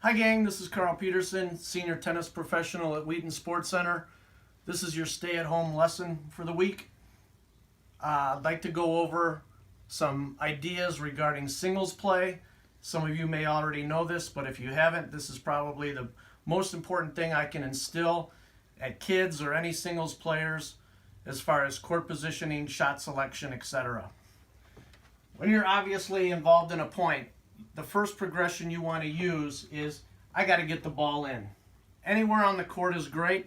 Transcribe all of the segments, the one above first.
Hi gang, this is Karl Peterson, senior tennis professional at Wheaton Sports Center. This is your stay-at-home lesson for the week. I'd like to go over some ideas regarding singles play. Some of you may already know this, but if you haven't, this is probably the most important thing I can instill at kids or any singles players as far as court positioning, shot selection, etc. When you're obviously involved in a point, the first progression you want to use is, I got to get the ball in. Anywhere on the court is great.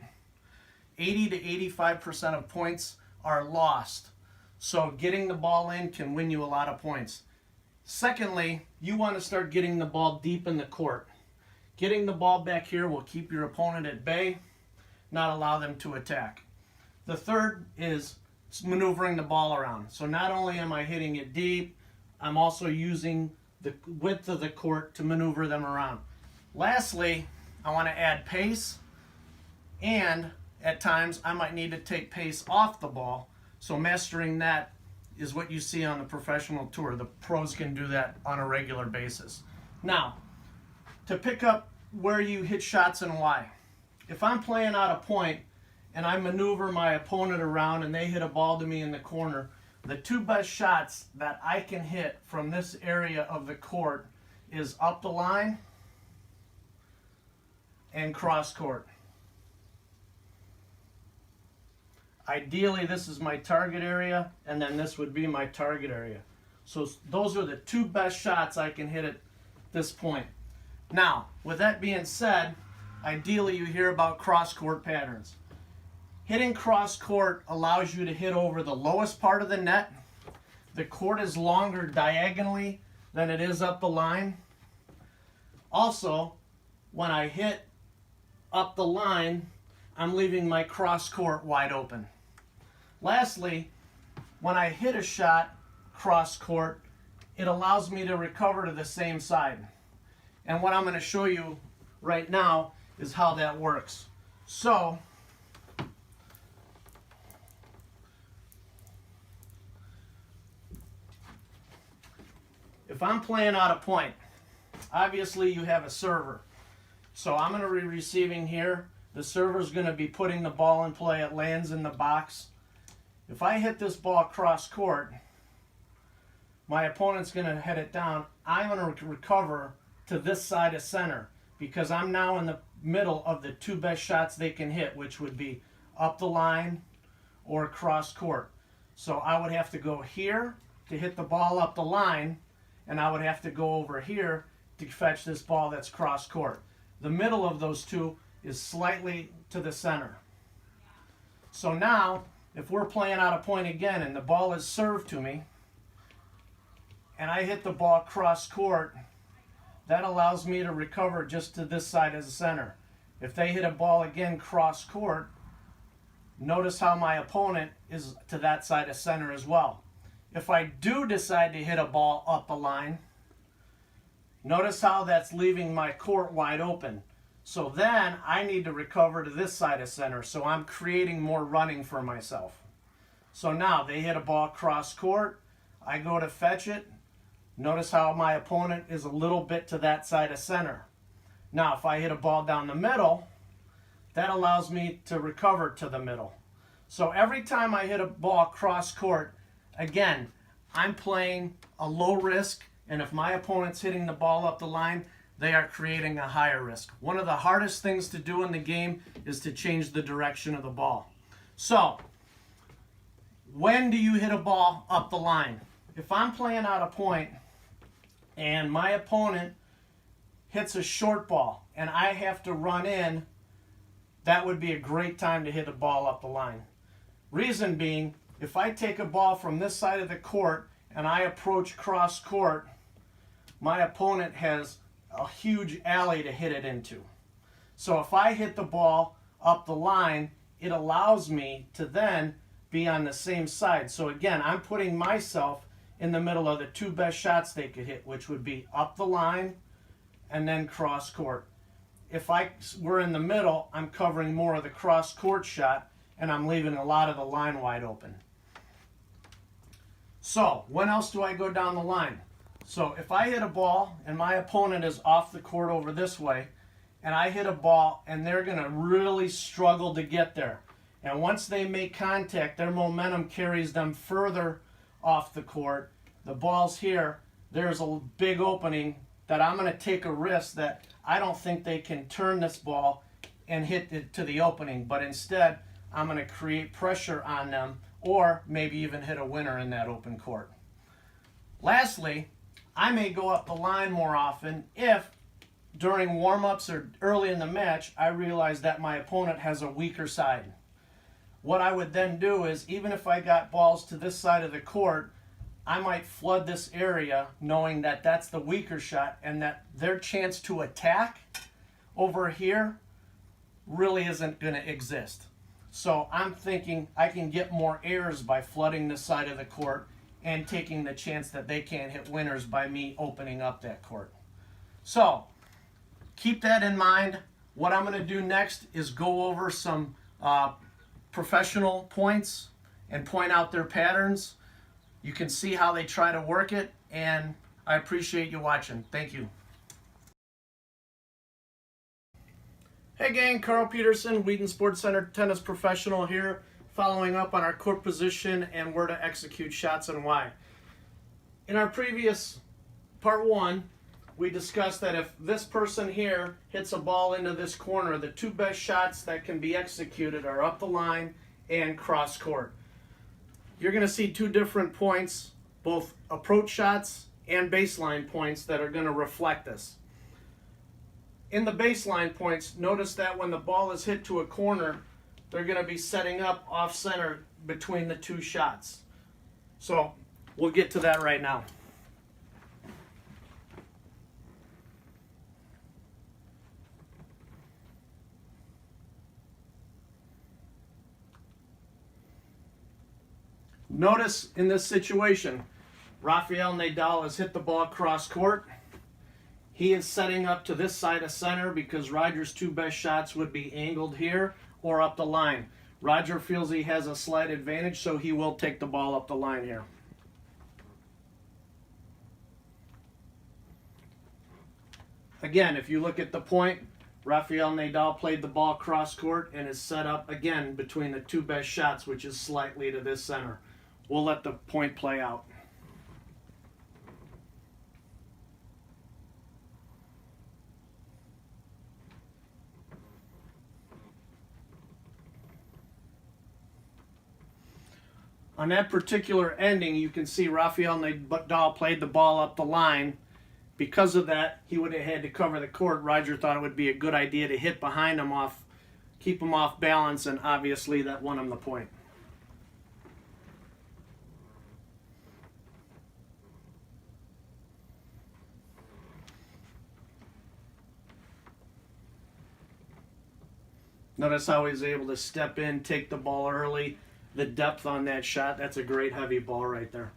80 to 85% of points are lost. So getting the ball in can win you a lot of points. Secondly, you want to start getting the ball deep in the court. Getting the ball back here will keep your opponent at bay, not allow them to attack. The third is maneuvering the ball around. So not only am I hitting it deep, I'm also using the width of the court to maneuver them around. Lastly, I want to add pace, and at times I might need to take pace off the ball. So mastering that is what you see on the professional tour. The pros can do that on a regular basis. Now, to pick up where you hit shots and why. If I'm playing out a point and I maneuver my opponent around and they hit a ball to me in the corner, the two best shots that I can hit from this area of the court is up the line and cross court. Ideally, this is my target area, and then this would be my target area. So those are the two best shots I can hit at this point. Now, with that being said, ideally you hear about cross court patterns. Hitting cross court allows you to hit over the lowest part of the net. The court is longer diagonally than it is up the line. Also, when I hit up the line, I'm leaving my cross court wide open. Lastly, when I hit a shot cross court, it allows me to recover to the same side. And what I'm going to show you right now is how that works. So, if I'm playing out a point, obviously you have a server. So I'm going to be receiving here. The server is going to be putting the ball in play. It lands in the box. If I hit this ball cross court, my opponent's going to head it down. I'm going to recover to this side of center because I'm now in the middle of the two best shots they can hit, which would be up the line or cross court. So I would have to go here to hit the ball up the line, and I would have to go over here to fetch this ball that's cross court. The middle of those two is slightly to the center. So now, if we're playing out a point again and the ball is served to me, and I hit the ball cross court, that allows me to recover just to this side of the center. If they hit a ball again cross court, notice how my opponent is to that side of center as well. If I do decide to hit a ball up the line, notice how that's leaving my court wide open. So then I need to recover to this side of center. So I'm creating more running for myself. So now they hit a ball cross court. I go to fetch it. Notice how my opponent is a little bit to that side of center. Now if I hit a ball down the middle, that allows me to recover to the middle. So every time I hit a ball cross court, again, I'm playing a low risk, and if my opponent's hitting the ball up the line, they are creating a higher risk. One of the hardest things to do in the game is to change the direction of the ball. So, when do you hit a ball up the line? If I'm playing out a point and my opponent hits a short ball and I have to run in, that would be a great time to hit a ball up the line. Reason being, if I take a ball from this side of the court and I approach cross court, my opponent has a huge alley to hit it into. So if I hit the ball up the line, it allows me to then be on the same side. So again, I'm putting myself in the middle of the two best shots they could hit, which would be up the line and then cross court. If I were in the middle, I'm covering more of the cross court shot and I'm leaving a lot of the line wide open. So, when else do I go down the line? So if I hit a ball and my opponent is off the court over this way, and I hit a ball and they're going to really struggle to get there. And once they make contact, their momentum carries them further off the court. The ball's here. There's a big opening that I'm going to take a risk that I don't think they can turn this ball and hit it to the opening. But instead, I'm going to create pressure on them or maybe even hit a winner in that open court. Lastly, I may go up the line more often if during warm-ups or early in the match, I realize that my opponent has a weaker side. What I would then do is, even if I got balls to this side of the court, I might flood this area knowing that that's the weaker shot and that their chance to attack over here really isn't going to exist. So I'm thinking I can get more errors by flooding this side of the court and taking the chance that they can't hit winners by me opening up that court. So keep that in mind. What I'm going to do next is go over some professional points and point out their patterns. You can see how they try to work it, and I appreciate you watching. Thank you. Hey gang, Karl Peterson, Wheaton Sports Center tennis professional here, following up on our court position and where to execute shots and why. In our previous part 1, we discussed that if this person here hits a ball into this corner, the two best shots that can be executed are up the line and cross court. You're going to see two different points, both approach shots and baseline points, that are going to reflect this. In the baseline points, notice that when the ball is hit to a corner, they're going to be setting up off center between the two shots. So we'll get to that right now. Notice in this situation, Rafael Nadal has hit the ball cross court. He is setting up to this side of center because Roger's two best shots would be angled here or up the line. Roger feels he has a slight advantage, so he will take the ball up the line here. Again, if you look at the point, Rafael Nadal played the ball cross court and is set up again between the two best shots, which is slightly to this center. We'll let the point play out. On that particular ending, you can see Rafael Nadal played the ball up the line. Because of that, he would have had to cover the court. Roger thought it would be a good idea to hit behind him off, keep him off balance, and obviously that won him the point. Notice how he's able to step in, take the ball early. The depth on that shot, that's a great heavy ball right there.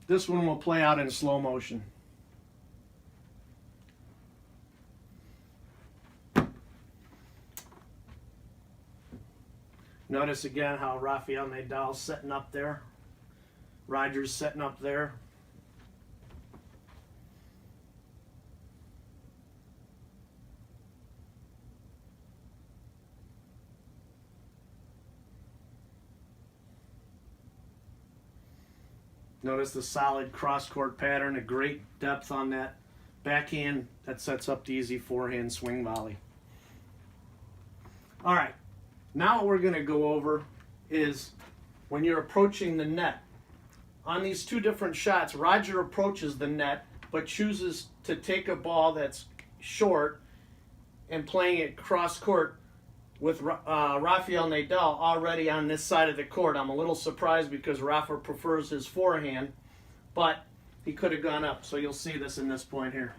This one will play out in slow motion. Notice again how Rafael Nadal's setting up there. Roger's setting up there. Notice the solid cross-court pattern, a great depth on that backhand that sets up the easy forehand swing volley. All right. Now what we're going to go over is when you're approaching the net. On these two different shots, Roger approaches the net but chooses to take a ball that's short and playing it cross court with Rafael Nadal already on this side of the court. I'm a little surprised because Rafa prefers his forehand, but he could have gone up. So you'll see this in this point here.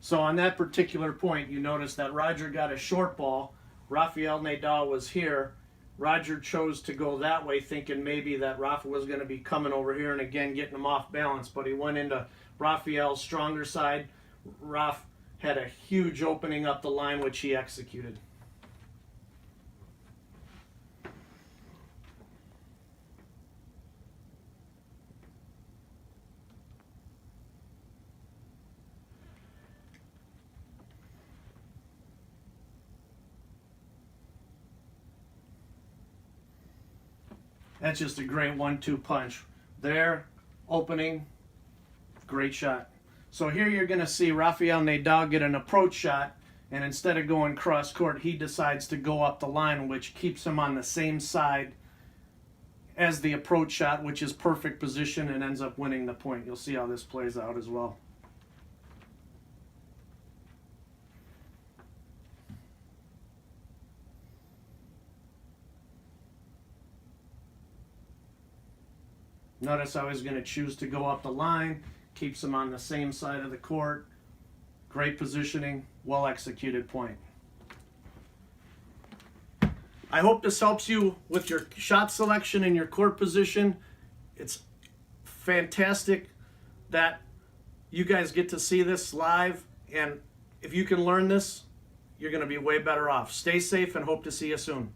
So on that particular point, you notice that Roger got a short ball Rafael Nadal was here. Roger chose to go that way, thinking maybe that Rafa was going to be coming over here and again getting him off balance, but he went into Rafael's stronger side. Rafa had a huge opening up the line, which he executed. That's just a great 1-2 punch. There, opening, great shot. So here you're going to see Rafael Nadal get an approach shot, and instead of going cross court, he decides to go up the line, which keeps him on the same side as the approach shot, which is perfect position, and ends up winning the point. You'll see how this plays out as well. Notice how he's going to choose to go up the line, keeps him on the same side of the court. Great positioning, well executed point. I hope this helps you with your shot selection and your court position. It's fantastic that you guys get to see this live, and if you can learn this, you're going to be way better off. Stay safe and hope to see you soon.